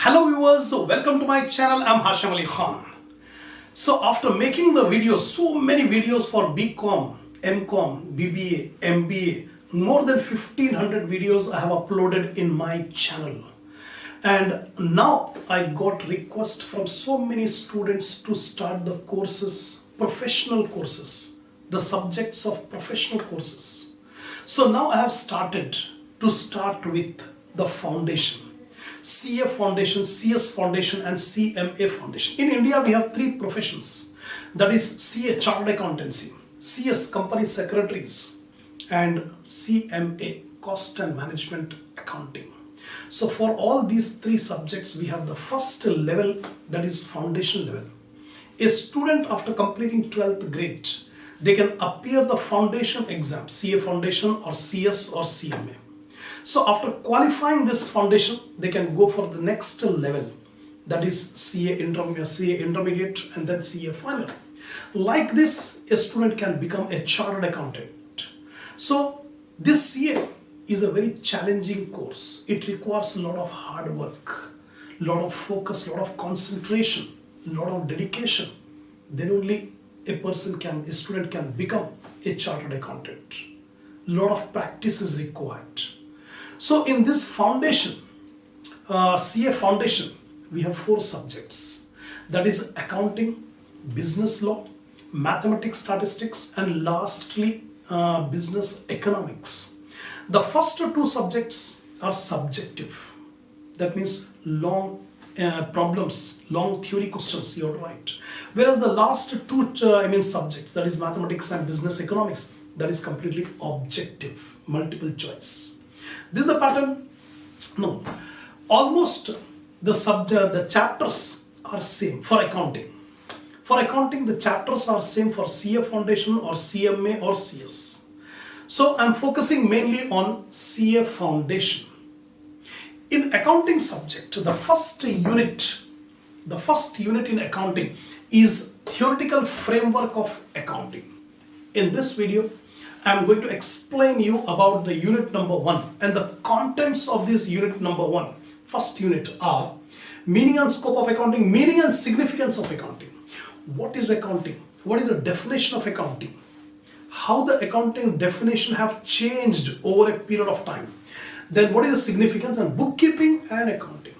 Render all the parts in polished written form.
Hello viewers, welcome to my channel. I'm Hasham Ali Khan. So after making the videos, so many videos for BCom, MCom, BBA, MBA, more than 1500 videos I have uploaded in my channel. And now I got request from so many students to start the courses, professional courses, the subjects of professional courses. So now I have started with the foundation. CA Foundation, CS Foundation and CMA Foundation. In India, we have three professions. That is CA Chartered Accountancy, CS Company Secretaries and CMA Cost and Management Accounting. So for all these three subjects, we have the first level, that is foundation level. A student after completing 12th grade, they can appear the foundation exam, CA Foundation or CS or CMA. So after qualifying this foundation, they can go for the next level, that is CA Intermediate and then CA Final. Like this, a student can become a chartered accountant. So this CA is a very challenging course. It requires a lot of hard work, a lot of focus, a lot of concentration, a lot of dedication. Then only a student can become a chartered accountant. A lot of practice is required. So in this foundation, CA Foundation, we have four subjects. That is accounting, business law, mathematics, statistics, and lastly, business economics. The first two subjects are subjective. That means long problems, long theory questions you have to write. Whereas the last two subjects, that is mathematics and business economics, that is completely objective, multiple choice. This is the pattern? No. Almost the chapters are same for accounting. For accounting, the chapters are same for CA Foundation or CMA or CS. So I'm focusing mainly on CA Foundation. In accounting subject, the first unit in accounting is theoretical framework of accounting. In this video, I am going to explain you about the unit number 1 and the contents of this unit number 1. First unit are meaning and scope of accounting, meaning and significance of accounting. What is accounting? What is the definition of accounting? How the accounting definition have changed over a period of time. Then what is the significance and bookkeeping and accounting?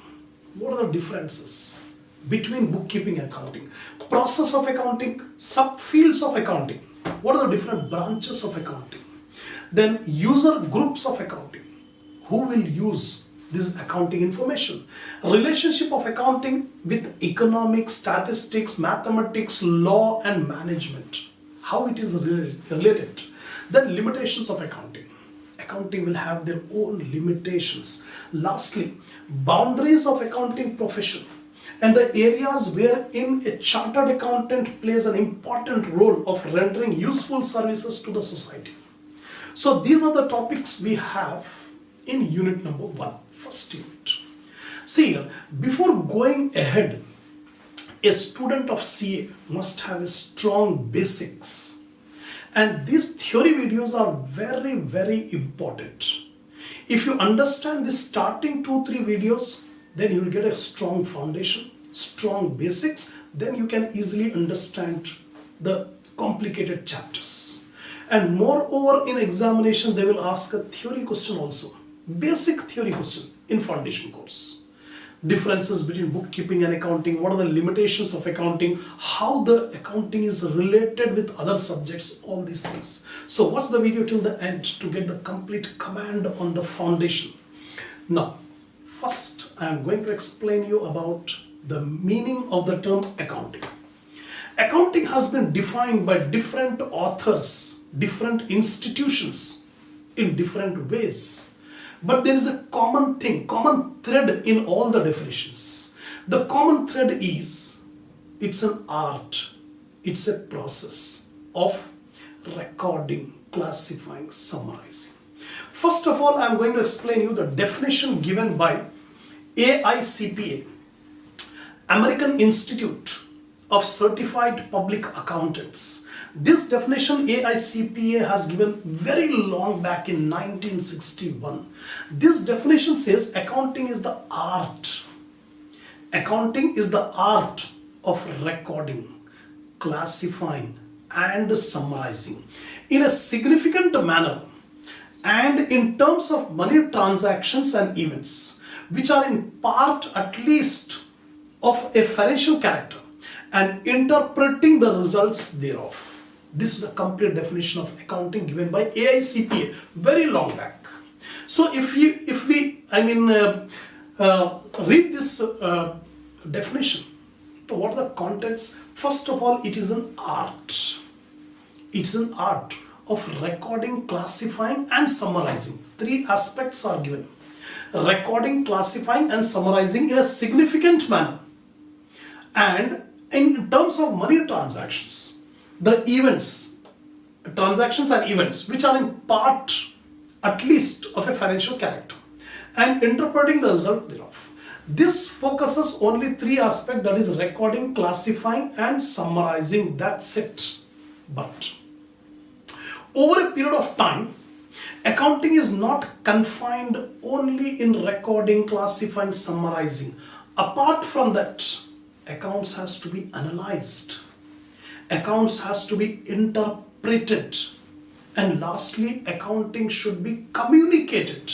What are the differences between bookkeeping and accounting? Process of accounting, subfields of accounting. What are the different branches of accounting? Then user groups of accounting. Who will use this accounting information? Relationship of accounting with economics, statistics, mathematics, law and management. How it is related. Then limitations of accounting. Accounting will have their own limitations. Lastly, boundaries of accounting profession and the areas wherein a chartered accountant plays an important role of rendering useful services to the society. So these are the topics we have in unit number 1, first unit. See here, before going ahead, a student of CA must have a strong basics. And these theory videos are very, very important. If you understand the starting 2-3 videos, then you will get a strong foundation, strong basics, then you can easily understand the complicated chapters. And moreover, in examination, they will ask a theory question also, basic theory question in foundation course. Differences between bookkeeping and accounting, what are the limitations of accounting, how the accounting is related with other subjects, all these things. So watch the video till the end to get the complete command on the foundation. Now, first I am going to explain you about the meaning of the term accounting. Accounting has been defined by different authors, different institutions in different ways. But there is a common thread in all the definitions. The common thread is, it's an art, it's a process of recording, classifying, summarizing. First of all, I am going to explain you the definition given by AICPA, American Institute of Certified Public Accountants. This definition AICPA has given very long back in 1961. This definition says accounting is the art Accounting is the art of recording, classifying, and summarizing in a significant manner and in terms of money transactions and events, which are in part at least of a financial character, and interpreting the results thereof. This is the complete definition of accounting given by AICPA very long back. So if we read this definition, so what are the contents? First of all, it is an art. It's an art of recording, classifying, and summarizing. Three aspects are given: recording, classifying, and summarizing in a significant manner. And in terms of money transactions, the events, transactions and events which are in part at least of a financial character, and interpreting the result thereof. This focuses only three aspects, that is recording, classifying, and summarizing. That's it. But over a period of time, accounting is not confined only in recording, classifying, summarizing. Apart from that, accounts has to be analyzed. Accounts has to be interpreted. And lastly, accounting should be communicated.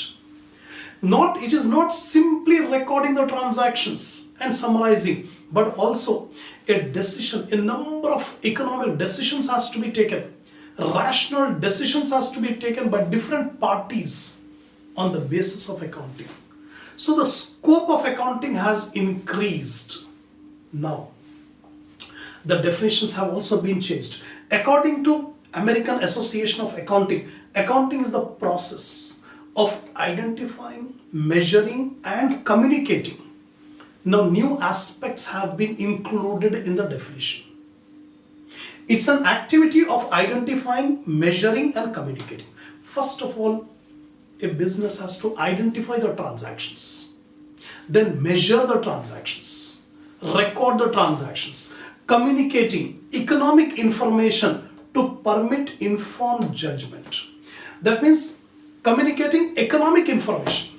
It is not simply recording the transactions and summarizing, but also a decision, a number of economic decisions has to be taken. Rational decisions has to be taken by different parties on the basis of accounting. So the scope of accounting has increased. Now, the definitions have also been changed. According to American Association of Accounting, accounting is the process of identifying, measuring, and communicating. Now, new aspects have been included in the definition. It's an activity of identifying, measuring, and communicating. First of all, a business has to identify the transactions, then measure the transactions, record the transactions, communicating economic information to permit informed judgment. That means communicating economic information.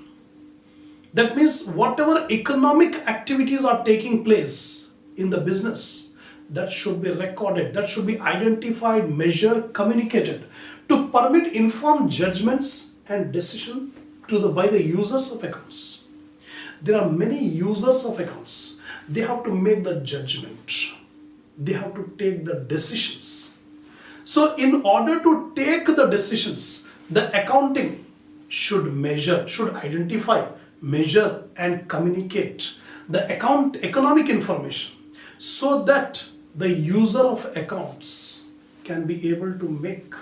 That means whatever economic activities are taking place in the business, that should be recorded, that should be identified, measured, communicated to permit informed judgments and decision by the users of accounts. There are many users of accounts. They have to make the judgment. They have to take the decisions. So in order to take the decisions, the accounting should measure, should identify, measure, and communicate the economic information so that the user of accounts can be able to make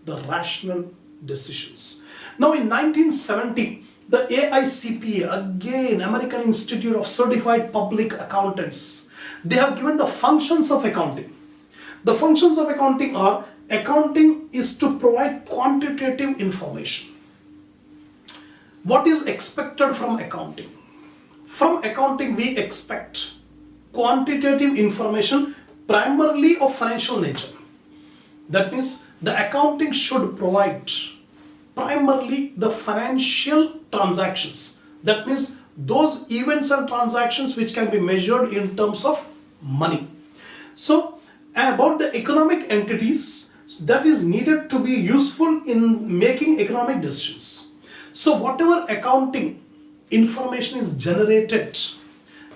the rational decisions. Now in 1970, the AICPA, again American Institute of Certified Public Accountants, they have given the functions of accounting. The functions of accounting are: accounting is to provide quantitative information. What is expected from accounting? From accounting we expect quantitative information primarily of financial nature. That means the accounting should provide primarily the financial transactions. That means those events and transactions which can be measured in terms of money. So about the economic entities that is needed to be useful in making economic decisions. So whatever accounting information is generated,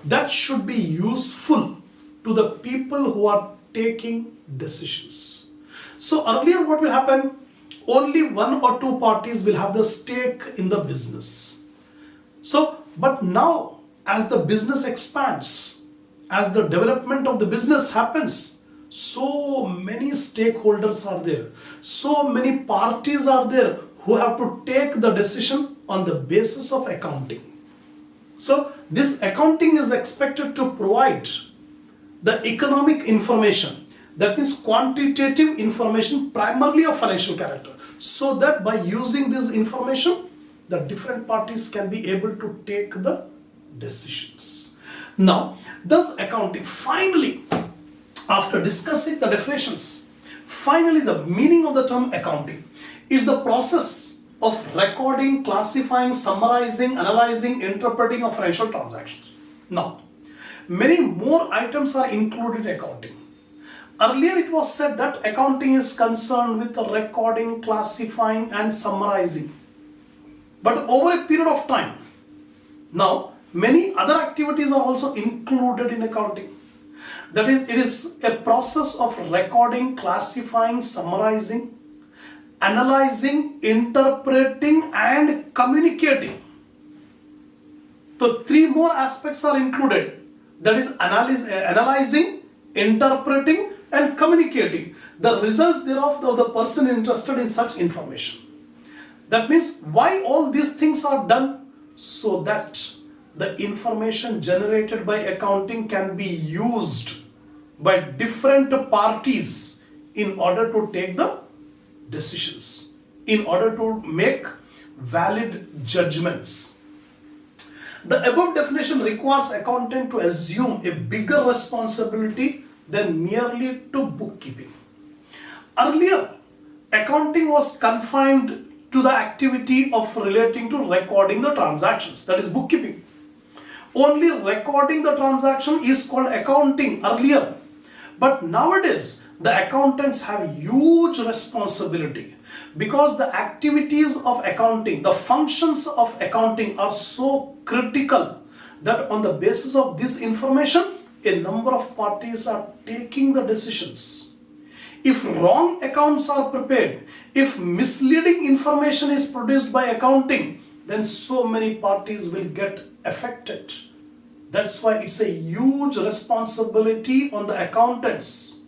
that should be useful to the people who are taking decisions. So earlier what will happen? Only one or two parties will have the stake in the business. But now as the business expands, as the development of the business happens, so many stakeholders are there, so many parties are there who have to take the decision on the basis of accounting. So this accounting is expected to provide the economic information, that means quantitative information primarily of financial character, so that by using this information, the different parties can be able to take the decisions. Now, thus accounting, finally, after discussing the definitions, finally the meaning of the term accounting is the process of recording, classifying, summarizing, analyzing, interpreting of financial transactions. Now, Many more items are included in accounting. Earlier it was said that accounting is concerned with the recording, classifying and summarizing. But over a period of time, now many other activities are also included in accounting. That is, it is a process of recording, classifying, summarizing, analyzing, interpreting and communicating. So three more aspects are included. That is analyzing, interpreting and communicating the results thereof of the person interested in such information. That means why all these things are done? So that the information generated by accounting can be used by different parties in order to take the decisions, in order to make valid judgments. The above definition requires accountant to assume a bigger responsibility than merely to bookkeeping. Earlier, accounting was confined to the activity of relating to recording the transactions, that is bookkeeping. Only recording the transaction is called accounting earlier. But nowadays, the accountants have huge responsibility because the activities of accounting, the functions of accounting are so critical that on the basis of this information, a number of parties are taking the decisions. If wrong accounts are prepared, if misleading information is produced by accounting, then so many parties will get affected. That's why it's a huge responsibility on the accountants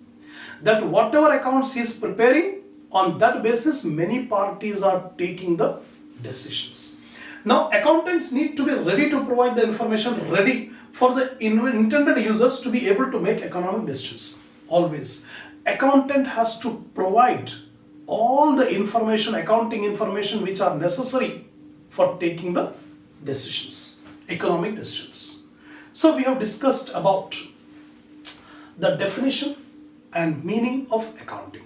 that whatever accounts he is preparing, on that basis many parties are taking the decisions. Now accountants need to be ready to provide the information ready for the intended users to be able to make economic decisions. Always, accountant has to provide all the information, accounting information which are necessary for taking the decisions, economic decisions. So we have discussed about the definition and meaning of accounting.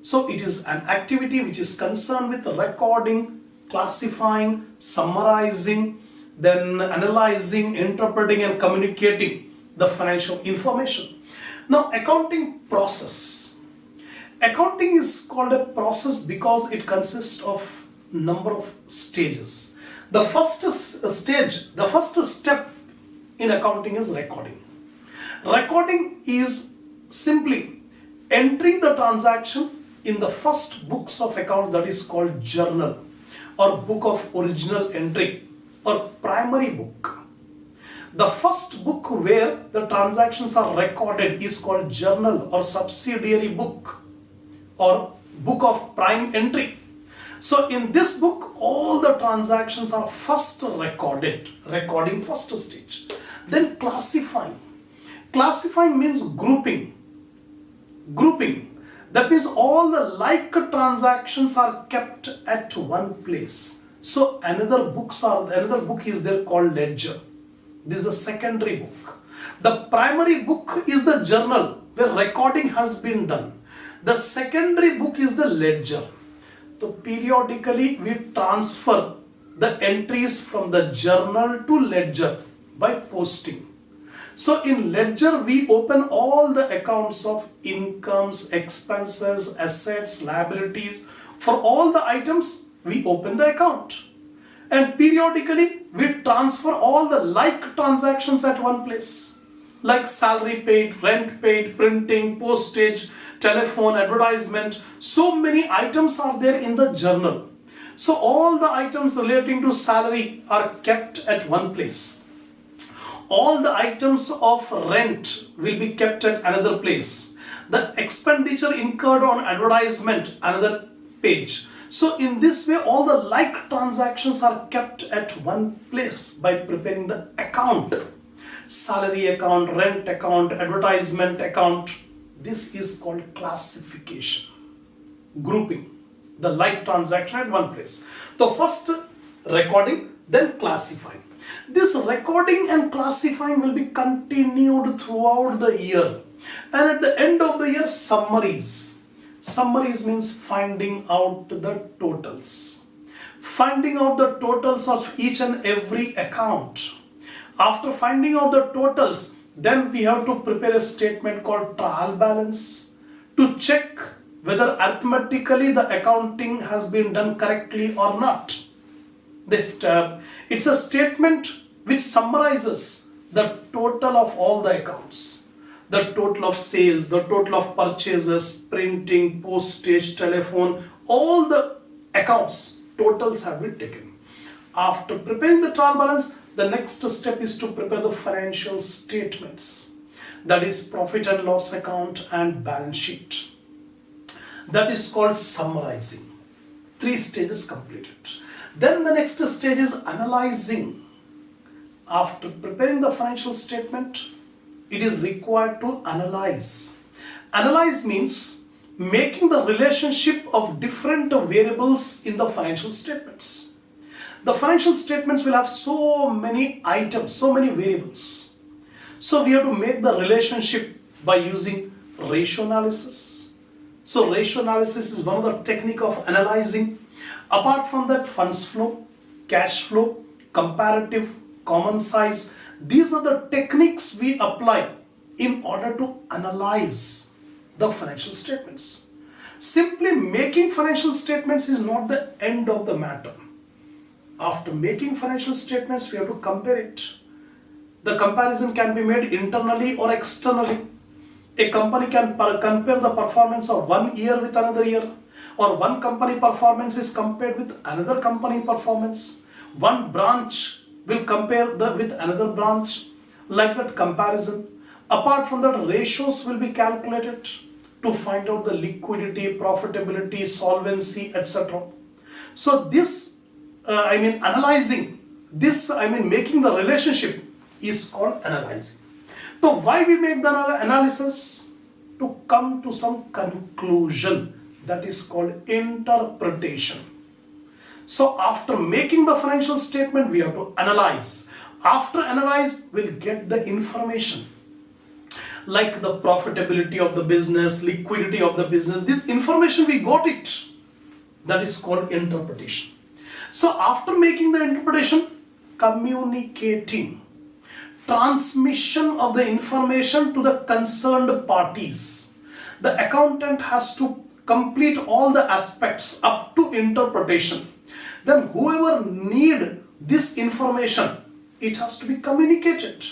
So it is an activity which is concerned with recording, classifying, summarizing, then analyzing, interpreting and communicating the financial information. Now accounting process. Accounting is called a process because it consists of number of stages. The first stage, the first step in accounting is recording. Recording is simply entering the transaction in the first books of account, that is called journal or book of original entry or primary book. The first book where the transactions are recorded is called journal or subsidiary book or book of prime entry. So in this book all the transactions are first recorded, recording first stage. Then classifying. Classifying means grouping. Grouping. That means all the like transactions are kept at one place. So another book is there called ledger. This is the secondary book. The primary book is the journal where recording has been done. The secondary book is the ledger. So periodically we transfer the entries from the journal to ledger by posting. So in ledger we open all the accounts of incomes, expenses, assets, liabilities. For all the items we open the account. And periodically we transfer all the like transactions at one place. Like salary paid, rent paid, printing, postage, telephone, advertisement. So many items are there in the journal. So all the items relating to salary are kept at one place. All the items of rent will be kept at another place. The expenditure incurred on advertisement, another page. So in this way all the like transactions are kept at one place by preparing the account. Salary account, rent account, advertisement account. This is called classification. Grouping the like transaction at one place. So first recording, then classifying. This recording and classifying will be continued throughout the year. And at the end of the year, summaries. Summaries means finding out the totals. Finding out the totals of each and every account. After finding out the totals, then we have to prepare a statement called trial balance to check whether arithmetically the accounting has been done correctly or not. It's a statement which summarizes the total of all the accounts, the total of sales, the total of purchases, printing, postage, telephone, all the accounts, totals have been taken. After preparing the trial balance, the next step is to prepare the financial statements. That is profit and loss account and balance sheet. That is called summarizing. 3 stages completed. Then the next stage is analyzing. After preparing the financial statement, it is required to analyze. Analyze means making the relationship of different variables in the financial statements. The financial statements will have so many items, so many variables. So we have to make the relationship by using ratio analysis. So ratio analysis is one of the technique of analyzing. Apart from that, funds flow, cash flow, comparative, common size, these are the techniques we apply in order to analyze the financial statements. Simply making financial statements is not the end of the matter. After making financial statements, we have to compare it. The comparison can be made internally or externally. A company can compare the performance of one year with another year, or one company performance is compared with another company performance. One branch will compare with another branch, like that comparison. Apart from that, ratios will be calculated to find out the liquidity, profitability, solvency, etc. So this analyzing, making the relationship is called analyzing. So why we make the analysis? To come to some conclusion, that is called interpretation. So after making the financial statement, we have to analyze. After analyze, we'll get the information like the profitability of the business, liquidity of the business. This information we got it. That is called interpretation. So after making the interpretation, communicating, transmission of the information to the concerned parties. The accountant has to complete all the aspects up to interpretation. Then whoever need this information, it has to be communicated.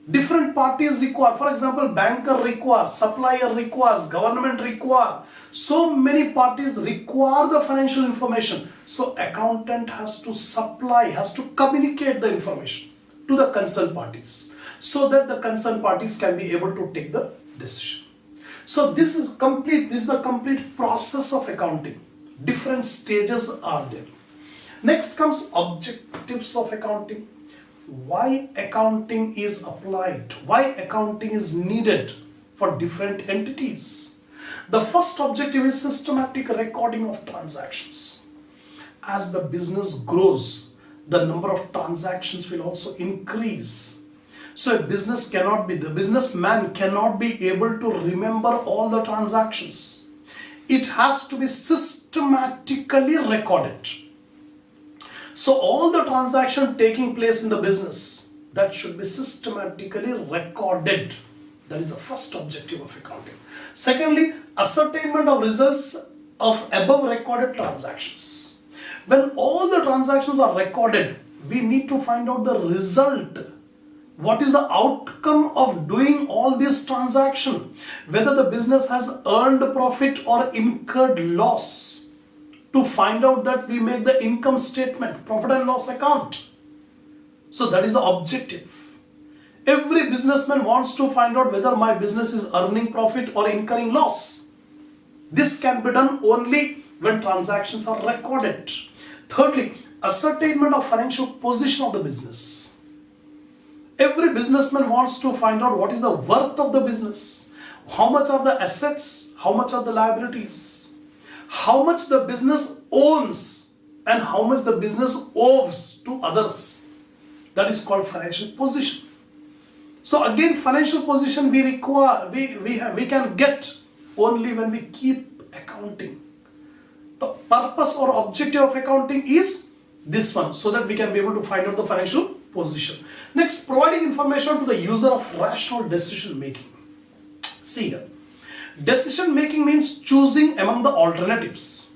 Different parties require, for example, banker requires, supplier requires, government require. So many parties require the financial information. So accountant has to supply, has to communicate the information to the concerned parties so that the concerned parties can be able to take the decision. So this is the complete process of accounting. Different stages are there. Next comes objectives of accounting. Why accounting is applied, why accounting is needed for different entities. The first objective is systematic recording of transactions. As the business grows, the number of transactions will also increase. So the businessman cannot be able to remember all the transactions. It has to be systematically recorded. So all the transactions taking place in the business, that should be systematically recorded. That is the first objective of accounting. Secondly, ascertainment of results of above recorded transactions. When all the transactions are recorded, we need to find out the result. What is the outcome of doing all this transaction? Whether the business has earned profit or incurred loss. To find out that, we make the income statement, profit and loss account. So that is the objective. Every businessman wants to find out whether my business is earning profit or incurring loss. This can be done only when transactions are recorded. Thirdly, ascertainment of financial position of the business. Every businessman wants to find out what is the worth of the business. How much are the assets? How much are the liabilities? How much the business owns and how much the business owes to others. That is called financial position. So again, financial position we can get only when we keep accounting. The purpose or objective of accounting is this one, so that we can be able to find out the financial position. Next, providing information to the user of rational decision making. See here, decision making means choosing among the alternatives,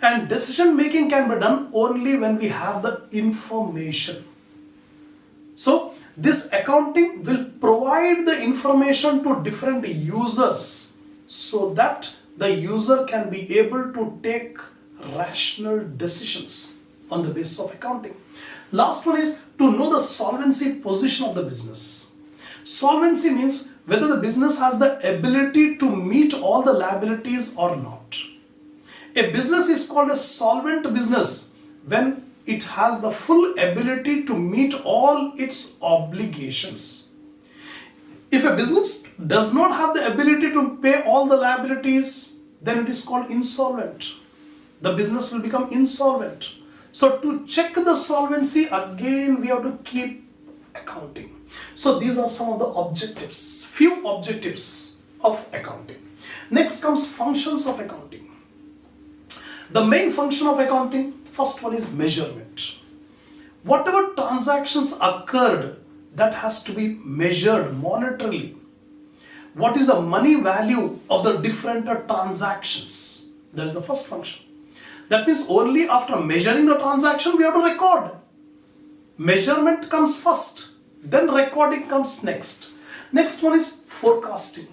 and decision making can be done only when we have the information. So this accounting will provide the information to different users so that the user can be able to take rational decisions on the basis of accounting. Last one is to know the solvency position of the business. Solvency means whether the business has the ability to meet all the liabilities or not. A business is called a solvent business when it has the full ability to meet all its obligations. If a business does not have the ability to pay all the liabilities, then it is called insolvent. The business will become insolvent. So to check the solvency, again we have to keep accounting. So these are some of the objectives, few objectives of accounting. Next comes functions of accounting. The main function of accounting, first one is measurement. Whatever transactions occurred, that has to be measured monetarily. What is the money value of the different transactions? That is the first function. That means only after measuring the transaction we have to record. Measurement comes first, then recording comes next. Next one is forecasting.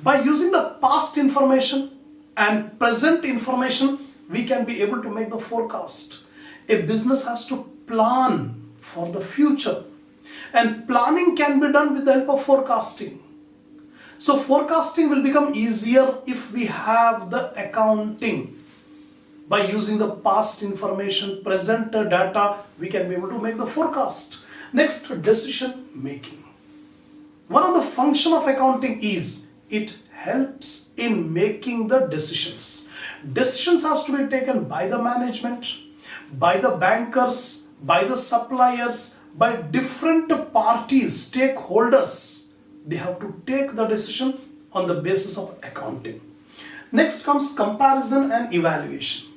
By using the past information and present information, we can be able to make the forecast. A business has to plan for the future, and planning can be done with the help of forecasting. So forecasting will become easier if we have the accounting. By using the past information, present data, we can be able to make the forecast. Next, decision making. One of the function of accounting is it helps in making the decisions. Decisions has to be taken by the management, by the bankers, by the suppliers, by different parties, stakeholders. They have to take the decision on the basis of accounting. Next comes comparison and evaluation.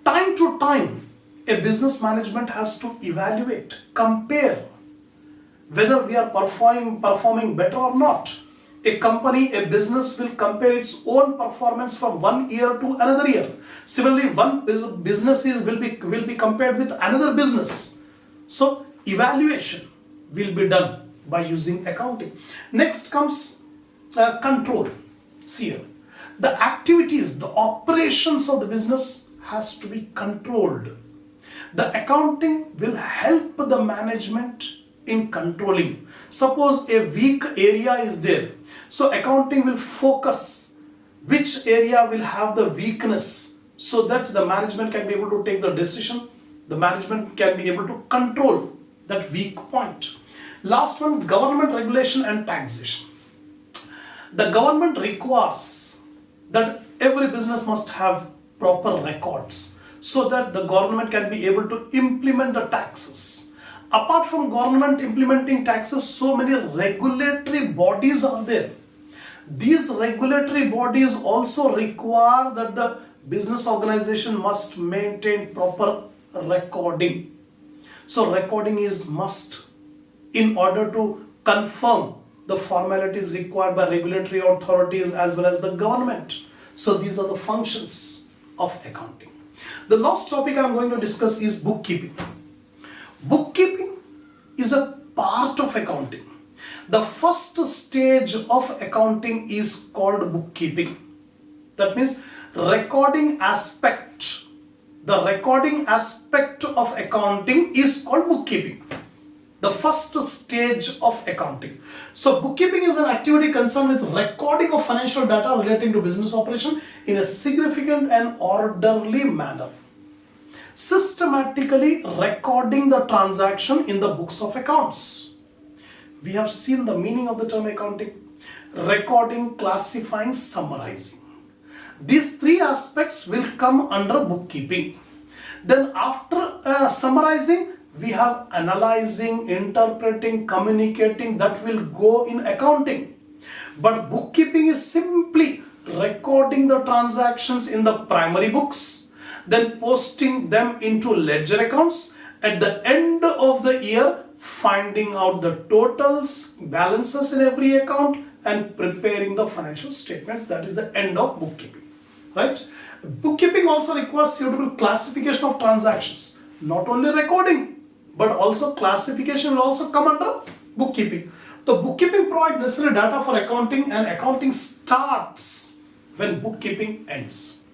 Time to time, a business management has to evaluate, compare whether we are performing better or not. A company, a business will compare its own performance from one year to another year. Similarly, one business will be compared with another business. So evaluation will be done by using accounting. Next comes control. See here, the activities, the operations of the business has to be controlled. The accounting will help the management in controlling. Suppose a weak area is there, so accounting will focus which area will have the weakness so that the management can be able to take the decision. The management can be able to control that weak point. Last one, government regulation and taxation. The government requires that every business must have proper records so that the government can be able to implement the taxes. Apart from government implementing taxes, so many regulatory bodies are there. These regulatory bodies also require that the business organization must maintain proper recording. So recording is must in order to confirm the formalities required by regulatory authorities as well as the government. So these are the functions of accounting. The last topic I am going to discuss is bookkeeping. Bookkeeping is a part of accounting. The first stage of accounting is called bookkeeping. That means recording aspect. The recording aspect of accounting is called bookkeeping. The first stage of accounting. So bookkeeping is an activity concerned with recording of financial data relating to business operation in a significant and orderly manner. Systematically recording the transaction in the books of accounts. We have seen the meaning of the term accounting: recording, classifying, summarizing. These three aspects will come under bookkeeping. Then after summarizing, we have analyzing, interpreting, communicating, that will go in accounting. But bookkeeping is simply recording the transactions in the primary books, then posting them into ledger accounts. At the end of the year, finding out the totals, balances in every account, and preparing the financial statements. That is the end of bookkeeping, right? Bookkeeping also requires suitable classification of transactions. Not only recording, but also classification will also come under bookkeeping. The bookkeeping provides necessary data for accounting, and accounting starts when bookkeeping ends.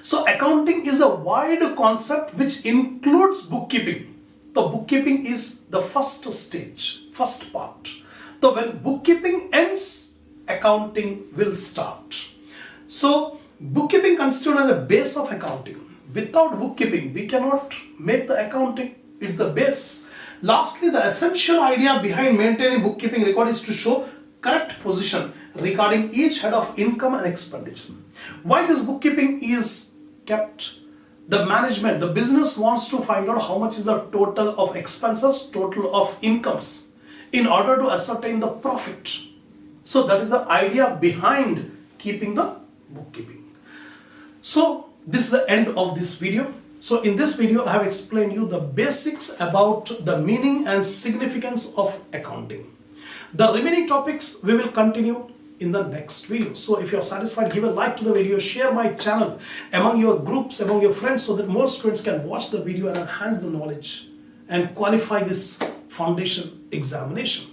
So accounting is a wide concept which includes bookkeeping. The bookkeeping is the first stage, first part. So when bookkeeping ends, accounting will start. So bookkeeping constitutes as a base of accounting. Without bookkeeping, we cannot make the accounting. It's the base. Lastly, the essential idea behind maintaining bookkeeping record is to show correct position regarding each head of income and expenditure. Why this bookkeeping is kept? The management, the business wants to find out how much is the total of expenses, total of incomes, in order to ascertain the profit. So that is the idea behind keeping the bookkeeping. So this is the end of this video. So in this video, I have explained you the basics about the meaning and significance of accounting. The remaining topics we will continue in the next video. So if you are satisfied, give a like to the video, share my channel among your groups, among your friends, so that more students can watch the video and enhance the knowledge and qualify this foundation examination.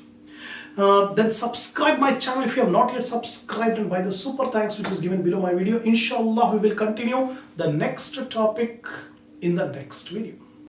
Then subscribe my channel if you have not yet subscribed, and by the super thanks which is given below my video. Inshallah, we will continue the next topic in the next video.